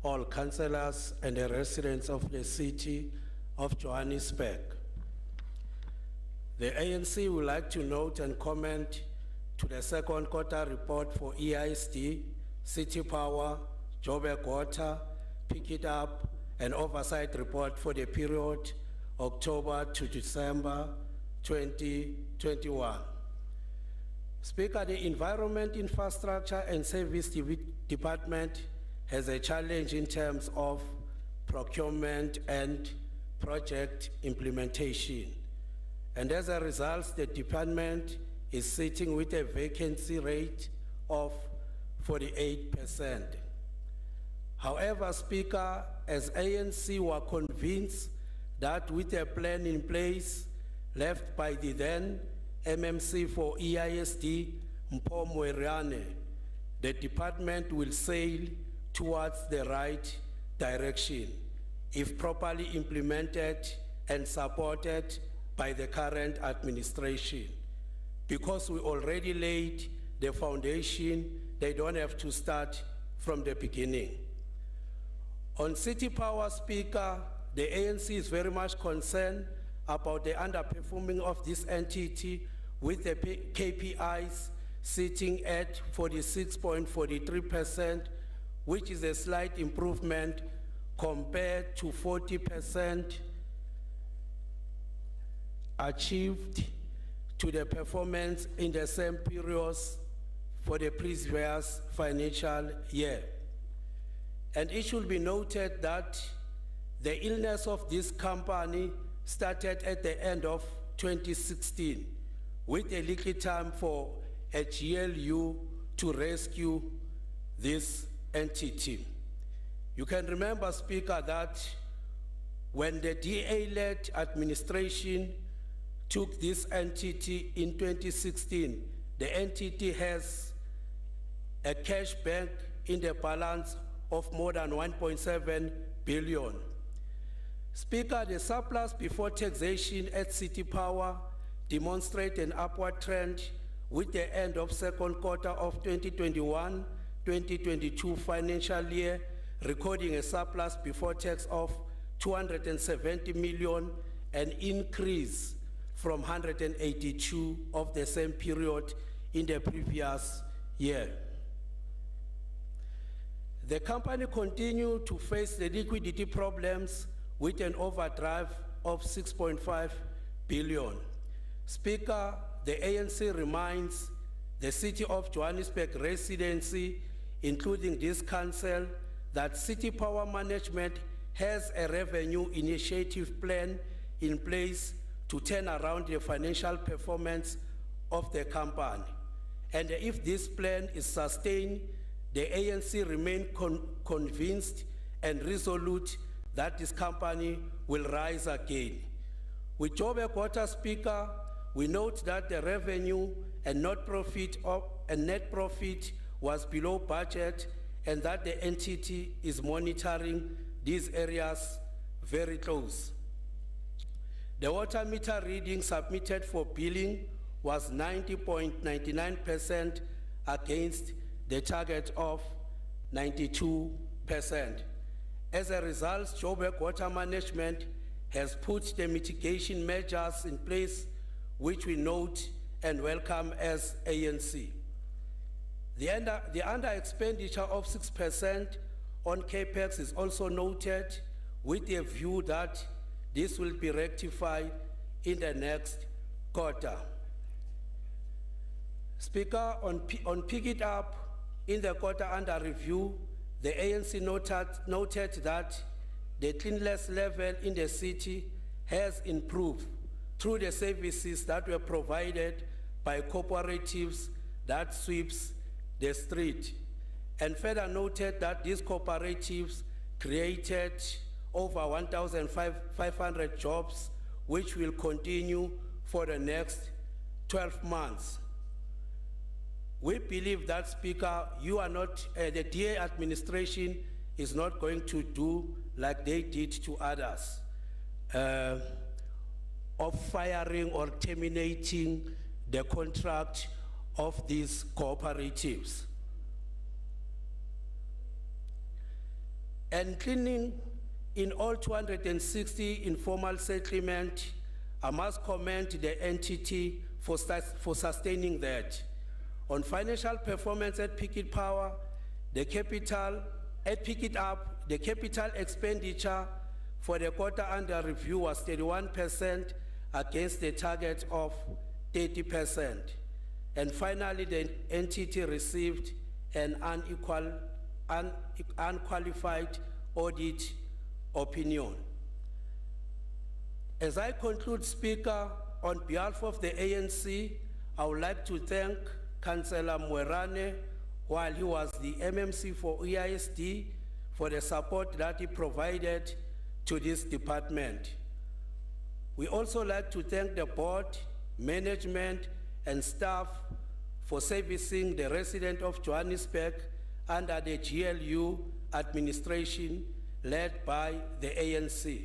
all councillors, and the residents of the city of Johannesburg. The ANC would like to note and comment to the second quarter report for EISD, City Power, Joburg Water, Pick It Up, and Oversight Report for the period October to December 2021. Speaker, the Environment, Infrastructure and Service Department has a challenge in terms of procurement and project implementation. And as a result, the department is sitting with a vacancy rate of 48%. However, Speaker, as ANC were convinced that with a plan in place left by the then MMC for EISD, Mpho Moerane, the department will sail towards the right direction if properly implemented and supported by the current administration. Because we already laid the foundation, they don't have to start from the beginning. On City Power, Speaker, the ANC is very much concerned about the underperforming of this entity with the KPIs sitting at 46.43%, which is a slight improvement compared to 40% achieved to the performance in the same periods for the previous financial year. And it should be noted that the illness of this company started at the end of 2016 with a little time for a GLU to rescue this entity. You can remember, Speaker, that when the DA-led administration took this entity in 2016, the entity has a cash bank in the balance of more than 1.7 billion. Speaker, the surplus before taxation at City Power demonstrate an upward trend with the end of second quarter of 2021-2022 financial year, recording a surplus before tax of 270 million, an increase from 182 of the same period in the previous year. The company continued to face the liquidity problems with an overdrive of 6.5 billion. Speaker, the ANC reminds the City of Johannesburg residency, including this council, that City Power Management has a revenue initiative plan in place to turn around the financial performance of the company. And if this plan is sustained, the ANC remain convinced and resolute that this company will rise again. With Joburg Water, Speaker, we note that the revenue and net profit was below budget and that the entity is monitoring these areas very close. The water meter reading submitted for billing was 90.99% against the target of 92%. As a result, Joburg Water Management has put the mitigation measures in place, which we note and welcome as ANC. The under expenditure of 6% on CAPEX is also noted with the view that this will be rectified in the next quarter. Speaker, on Pick It Up, in the quarter under review, the ANC noted that the cleanliness level in the city has improved through the services that were provided by cooperatives that sweeps the street, and further noted that these cooperatives created over 1,500 jobs, which will continue for the next 12 months. We believe that, Speaker, you are not, the DA administration is not going to do like they did to others, of firing or terminating the contract of these cooperatives. And cleaning in all 260 informal settlement, I must commend the entity for sustaining that. On financial performance at Pick It Power, the capital At Pick It Up, the capital expenditure for the quarter under review was 31% against the target of 30%. And finally, the entity received an unqualified audit opinion. As I conclude, Speaker, on behalf of the ANC, I would like to thank Councillor Mwerane while he was the MMC for EISD for the support that he provided to this department. We also like to thank the board, management, and staff for servicing the resident of Johannesburg under the GLU administration led by the ANC.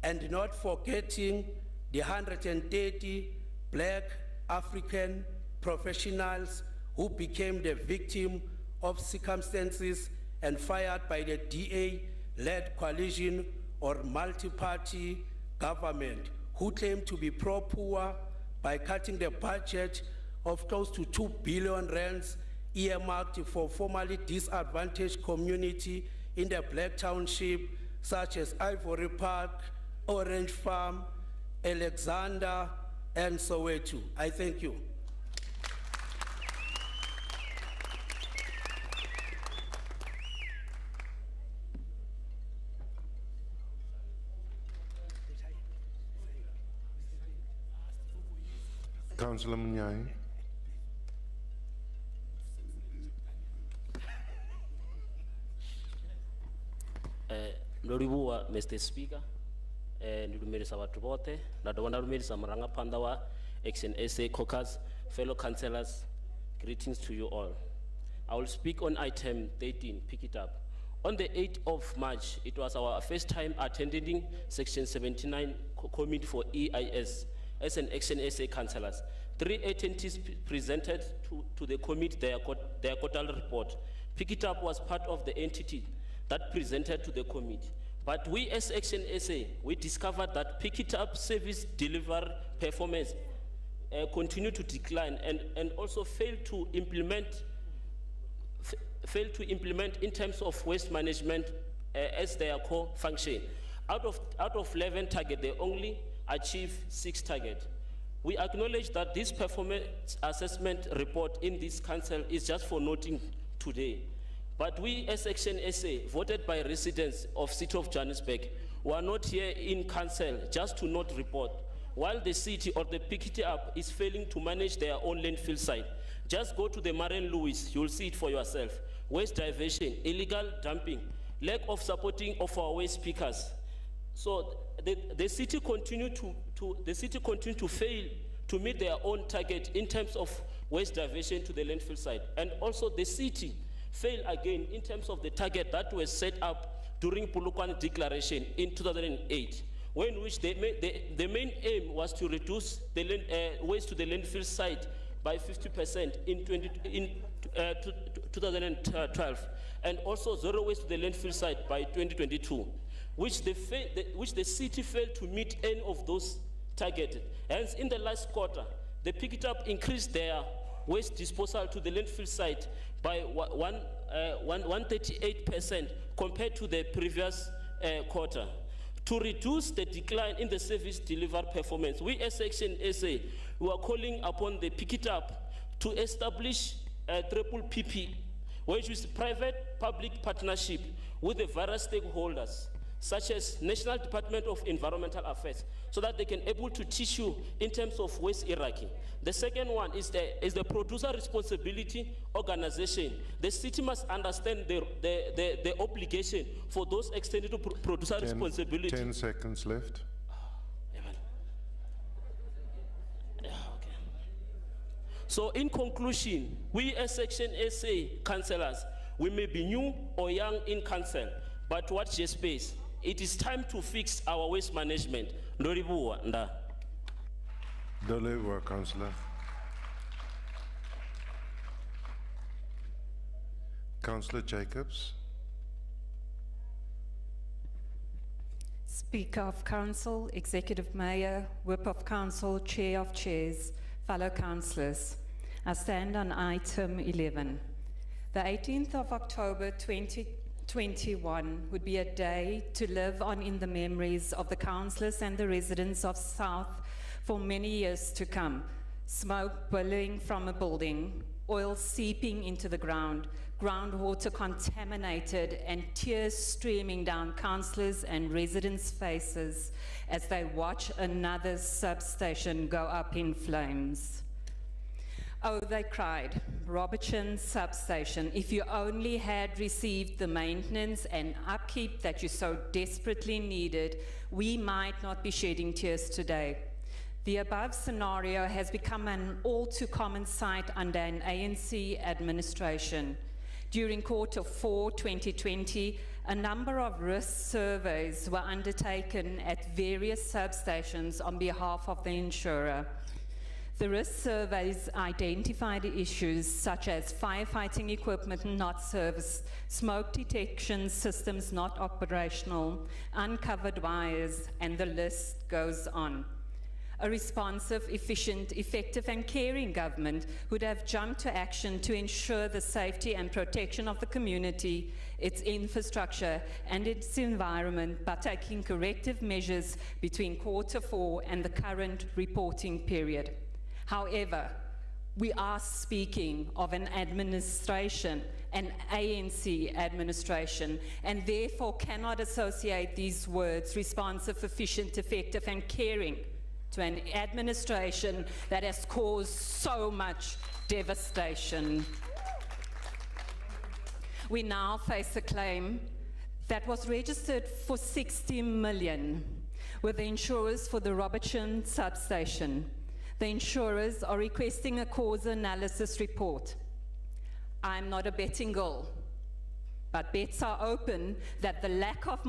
And not forgetting the 130 Black African professionals who became the victim of circumstances and fired by the DA-led coalition or multi-party government who claimed to be pro-poor by cutting the budget of close to 2 billion rands earmarked for formerly disadvantaged community in the Black Township, such as Ivory Park, Orange Farm, Alexander, and Soweto. I thank you. Councillor Munyai. Ndolibuwa, Mr. Speaker, ndilumelisa watu bote, na dona lumelisa marangapanda wa Action SA caucus, fellow councillors, greetings to you all. I will speak on item 13, pick it up. On the 8th of March, it was our first time attending Section 79 Committee for EIS as an Action SA councillors. 3 entities presented to the committee their quarterly report. Pick it up was part of the entity that presented to the committee. But we as Action SA, we discovered that Pick It Up service delivery performance continued to decline and also failed to implement in terms of waste management as their core function. Out of 11 targets, they only achieved 6 targets. We acknowledge that this performance assessment report in this council is just for noting today. But we as Action SA, voted by residents of City of Johannesburg, were not here in council just to not report. While the city or the Pick It Up is failing to manage their own landfill site. Just go to the Maren Lewis, you'll see it for yourself. Waste diversion, illegal dumping, lack of supporting of our waste pickers. So the city continue to fail to meet their own target in terms of waste diversion to the landfill site. And also the city fail again in terms of the target that was set up during Polokwane Declaration in 2008, when which the main aim was to reduce the waste to the landfill site by 50% in 2012, and also zero waste to the landfill site by 2022, which the city failed to meet any of those targets. Hence, in the last quarter, the Pick It Up increased their waste disposal to the landfill site by 138% compared to the previous quarter. To reduce the decline in the service delivery performance, we as Action SA, we are calling upon the Pick It Up to establish a triple PP, which is private-public partnership with the various stakeholders, such as National Department of Environmental Affairs, so that they can able to teach you in terms of waste hierarchy. The second one is the producer responsibility organization. The city must understand the obligation for those extended to producer responsibility. 10 seconds left. So in conclusion, we as Section SA councillors, we may be new or young in council, but watch your space. It is time to fix our waste management. Ndolibuwa nda. Deliver, Councillor. Councillor Jacobs. Speaker of Council, Executive Mayor, Whip of Council, Chair of Chairs, fellow councillors. I stand on item 11. The 18th of October 20 21 would be a day to live on in the memories of the councillors and the residents of South for many years to come. Smoke billowing from a building, oil seeping into the ground, groundwater contaminated, and tears streaming down councillors' and residents' faces as they watch another substation go up in flames. Oh, they cried, Robertson substation, if you only had received the maintenance and upkeep that you so desperately needed, we might not be shedding tears today. The above scenario has become an all too common sight under an ANC administration. During Q4 2020, a number of risk surveys were undertaken at various substations on behalf of the insurer. The risk surveys identified issues such as firefighting equipment not serviced, smoke detection systems not operational, uncovered wires, and the list goes on. A responsive, efficient, effective, and caring government would have jumped to action to ensure the safety and protection of the community, its infrastructure, and its environment by taking corrective measures between Q4 and the current reporting period. However, we are speaking of an administration, an ANC administration, and therefore cannot associate these words, responsive, efficient, effective, and caring, to an administration that has caused so much devastation. We now face a claim that was registered for 60 million with the insurers for the Robertson substation. The insurers are requesting a cause analysis report. I'm not a betting girl, but bets are open that the lack of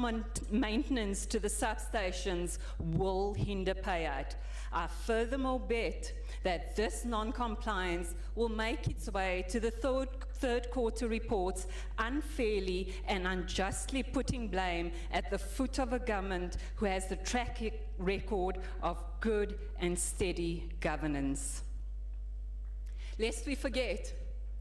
maintenance to the substations will hinder payout. I furthermore bet that this non-compliance will make its way to the third quarter reports unfairly and unjustly putting blame at the foot of a government who has the track record of good and steady governance. Lest we forget,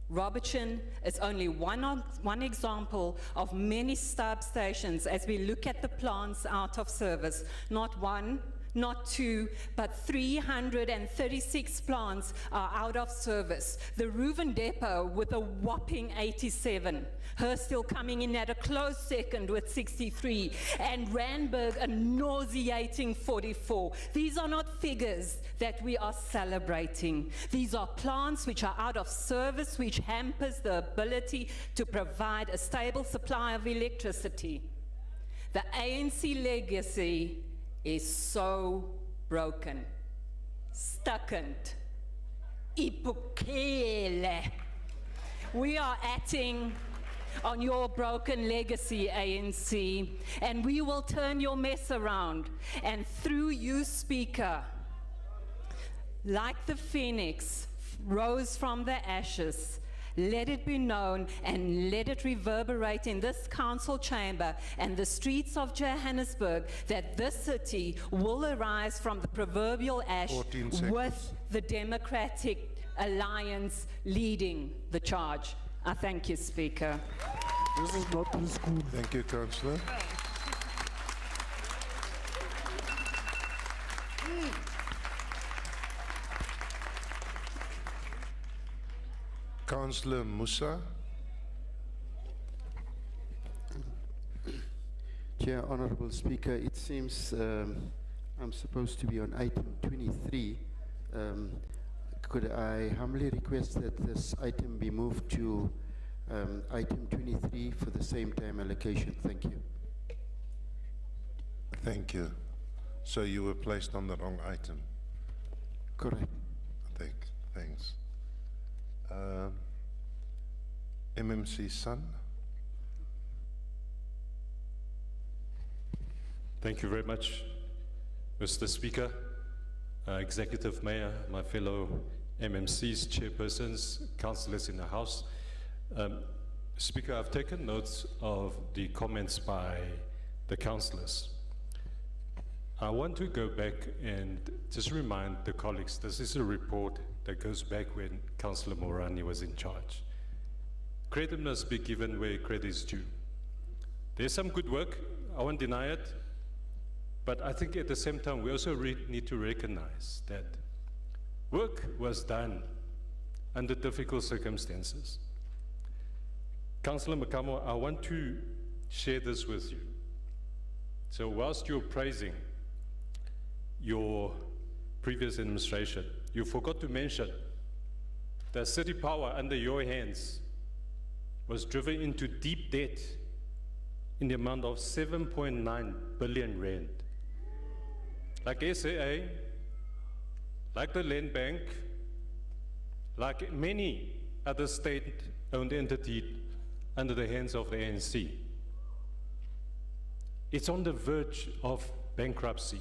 Robertson is only one example of many substations as we look at the plants out of service. Not one, not two, but 336 plants are out of service. The Reuven Depot with a whopping 87. Her still coming in at a close second with 63. And Randburg a nauseating 44. These are not figures that we are celebrating. These are plants which are out of service, which hampers the ability to provide a stable supply of electricity. The ANC legacy is so broken, stuckend, ipukele. We are acting on your broken legacy, ANC, and we will turn your mess around. And through you, Speaker, like the phoenix rose from the ashes, let it be known and let it reverberate in this council chamber and the streets of Johannesburg that this city will arise from the proverbial ash with the Democratic Alliance leading the charge. I thank you, Speaker. This is not preschool. Thank you, Councillor. Councillor Musa. Chair, Honourable Speaker, it seems I'm supposed to be on item 23. Could I humbly request that this item be moved to item 23 for the same time allocation? Thank you. Thank you. So you were placed on the wrong item? Correct. Thanks. MMC Sun. Thank you very much, Mr. Speaker, Executive Mayor, my fellow MMCs, chairpersons, councillors in the House. Speaker, I've taken notes of the comments by the councillors. I want to go back and just remind the colleagues, this is a report that goes back when Councillor Morani was in charge. Credit must be given where credit is due. There's some good work, I won't deny it, but I think at the same time we also need to recognize that work was done under difficult circumstances. Councillor Makamo, I want to share this with you. So whilst you're praising your previous administration, you forgot to mention that city power under your hands was driven into deep debt in the amount of 7.9 billion rand. Like SAA, like the Land Bank, like many other state-owned entities under the hands of the ANC. It's on the verge of bankruptcy.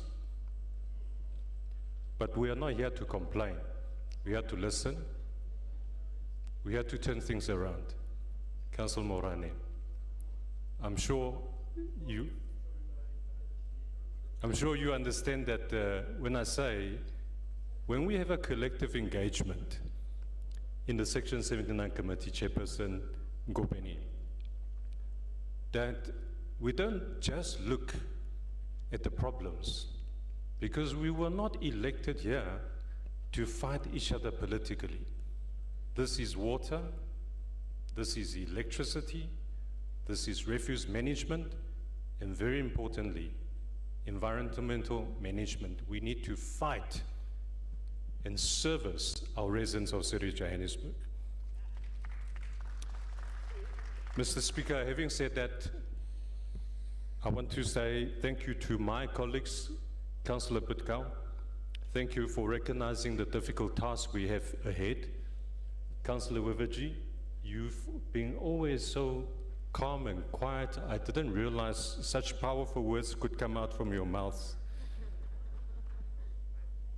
But we are not here to complain. We are to listen. We have to turn things around. Councillor Morane, I'm sure you understand that when I say, when we have a collective engagement in the Section 79 Committee, Chairperson Ngobeni, that we don't just look at the problems, because we were not elected here to fight each other politically. This is water, this is electricity, this is refuse management, and very importantly, environmental management. We need to fight and service our residents of City of Johannesburg. Mr. Speaker, having said that, I want to say thank you to my colleagues, Councillor Butkau. Thank you for recognizing the difficult task we have ahead. Councillor Wiverji, you've been always so calm and quiet. I didn't realize such powerful words could come out from your mouth.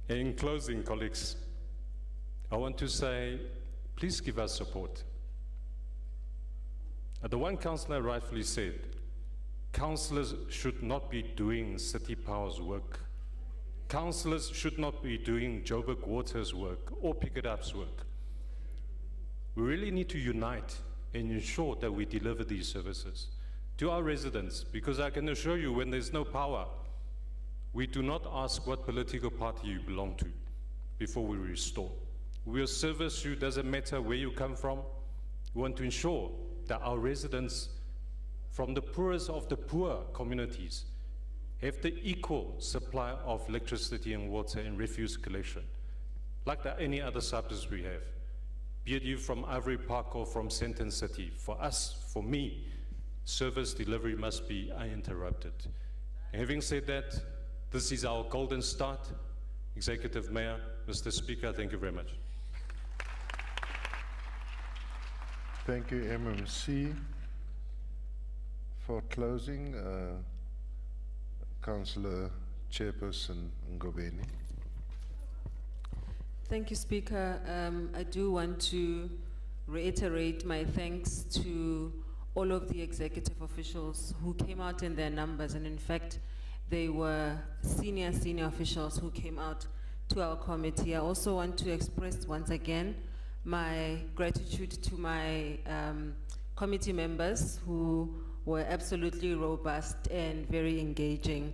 And in closing, colleagues, I want to say, please give us support. The one councillor rightfully said, councillors should not be doing City Power's work. Councillors should not be doing Joburg Water's work or Pick It Up's work. We really need to unite and ensure that we deliver these services to our residents, because I can assure you, when there's no power, we do not ask what political party you belong to before we restore. We will service you, doesn't matter where you come from. We want to ensure that our residents from the poorest of the poor communities have the equal supply of electricity and water and refuse collection, like any other suburbs we have. Be it you from Ivory Park or from Sandton City. For us, for me, service delivery must be uninterrupted. And having said that, this is our golden start. Executive Mayor, Mr. Speaker, thank you very much. Thank you, MMC. For closing, Councillor Chairperson Ngobeni. Thank you, Speaker. I do want to reiterate my thanks to all of the executive officials who came out in their numbers, and in fact, they were senior officials who came out to our committee. I also want to express once again my gratitude to my committee members who were absolutely robust and very engaging.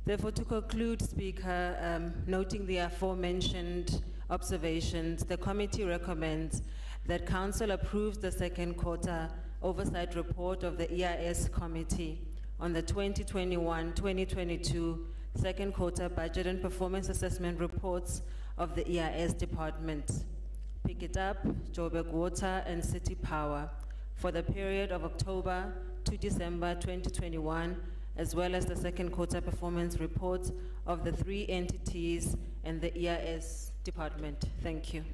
Therefore, to conclude, Speaker, noting the aforementioned observations, the committee recommends that Council approves the second quarter oversight report of the EIS Committee on the 2021-2022 second quarter budget and performance assessment reports of the EIS Department, Pick It Up, Joburg Water, and City Power for the period of October to December 2021, as well as the second quarter performance reports of the 3 entities and the EIS Department. Thank you.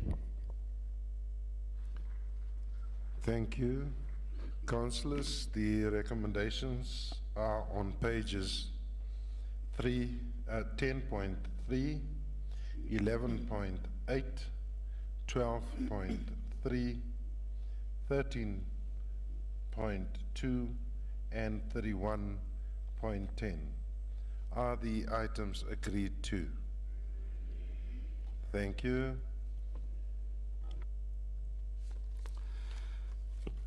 Thank you. Councillors, the recommendations are on pages 10.3, 11.8, 12.3, 13.2, and 31.10. Are the items agreed to? Thank you.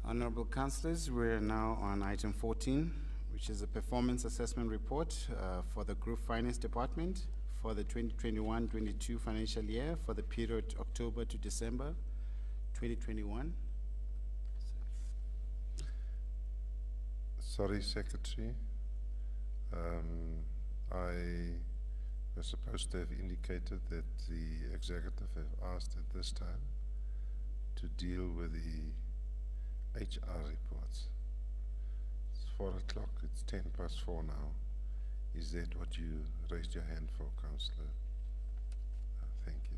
Honorable Councillors, we're now on item 14, which is a performance assessment report for the Group Finance Department for the 2021-22 financial year for the period October to December 2021. Sorry, Secretary. I was supposed to have indicated that the executive have asked at this time to deal with the HR reports. It's 4 o'clock, it's 4:10 now. Is that what you raised your hand for, Councillor? Thank you.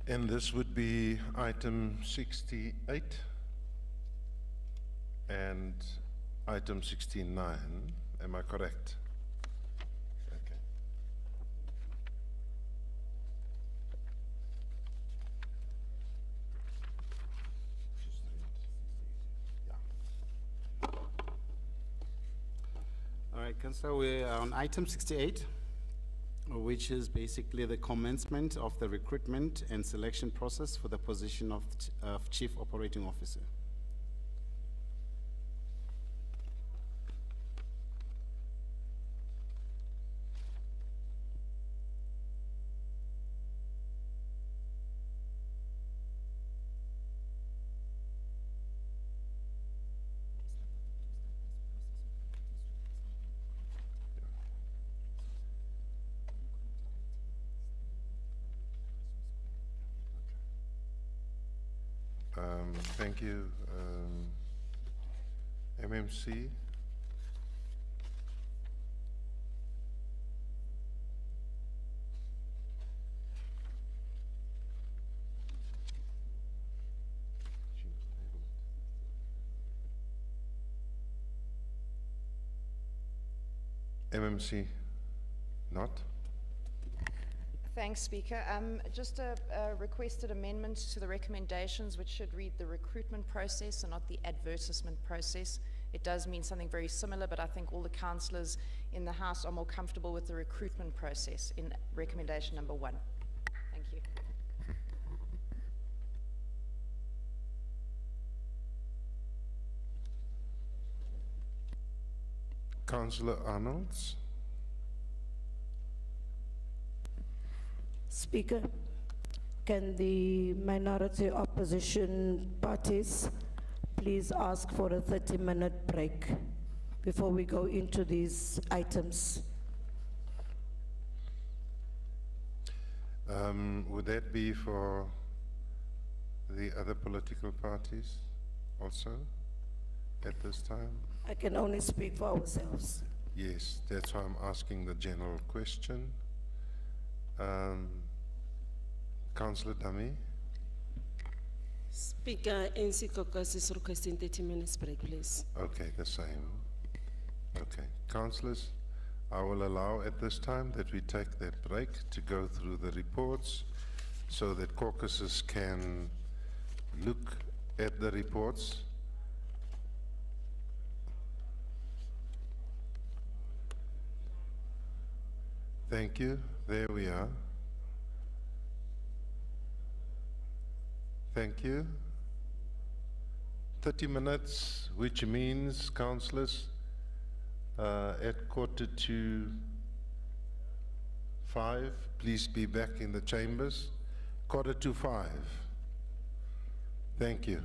And this would be item 68 and item 69. Am I correct? Okay. All right, Councillor, we're on item 68, which is basically the commencement of the recruitment and selection process for the position of Chief Operating Officer. Thank you. MMC. MMC, not? Thanks, Speaker. Just a requested amendment to the recommendations, which should read the recruitment process and not the advertisement process. It does mean something very similar, but I think all the councillors in the House are more comfortable with the recruitment process in recommendation number 1. Thank you. Councillor Arnolds. Speaker, can the minority opposition parties please ask for a 30-minute break before we go into these items? Would that be for the other political parties also at this time? I can only speak for ourselves. Yes, that's why I'm asking the general question. Councillor Dami. Speaker, NC Caucus is requesting 30 minutes break, please. Okay, the same. Okay, councillors, I will allow at this time that we take that break to go through the reports so that caucuses can look at the reports. Thank you. There we are. Thank you. 30 minutes, which means, councillors, at 4:45, please be back in the chambers. 4:45. Thank you.